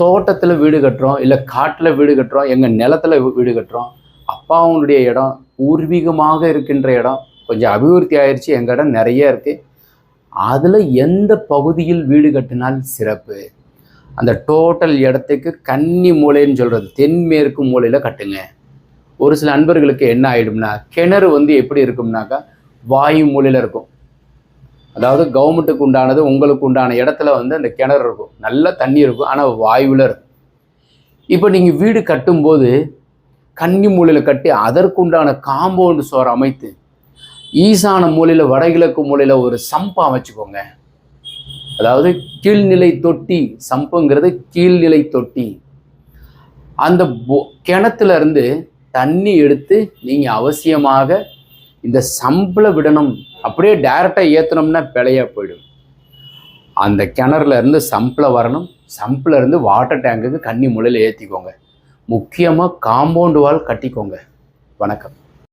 தோட்டத்தில் வீடு கட்டுறோம், இல்லை காட்டில் வீடு கட்டுறோம், எங்கள் நிலத்தில் வீடு கட்டுறோம். அப்பாவுடைய இடம் பூர்வீகமாக இருக்கின்ற இடம் கொஞ்சம் அபிவிருத்தி ஆயிடுச்சு, எங்கள் இடம் நிறைய இருக்குது. அதில் எந்த பகுதியில் வீடு கட்டினால் சிறப்பு? அந்த டோட்டல் இடத்துக்கு கன்னி மூலைன்னு சொல்கிறது தென்மேற்கு மூலையில் கட்டுங்க. ஒரு சில நண்பர்களுக்கு என்ன ஆகிடும்னா, கிணறு எப்படி இருக்கும்னாக்கா வாயு மூலையில் இருக்கும். அதாவது கவர்மெண்ட்டுக்கு உண்டானது உங்களுக்கு உண்டான இடத்துல அந்த கிணறு இருக்கும், நல்ல தண்ணி இருக்கும், ஆனால் வாயுவில் இருக்கும். இப்போ நீங்கள் வீடு கட்டும்போது கன்னி மூலையில் கட்டி அதற்குண்டான காம்பவுண்டு சுவர் அமைத்து ஈசான மூலையில் வடகிழக்கு மூலையில் ஒரு சம்பை அமைச்சுக்கோங்க. அதாவது கீழ்நிலை தொட்டி, சம்புங்கிறது கீழ்நிலை தொட்டி. அந்த கிணத்துல இருந்து தண்ணி எடுத்து நீங்கள் அவசியமாக இந்த சம்பில் விடணும். அப்படியே டைரெக்டாக ஏற்றினோம்னா பிழையா போயிடும். அந்த கிணறுல இருந்து சம்பில் வரணும், சம்பில் இருந்து வாட்டர் டேங்குக்கு கன்னி மூலையில் ஏற்றிக்கோங்க. முக்கியமாக காம்பவுண்டு வால் கட்டிக்கோங்க. வணக்கம்.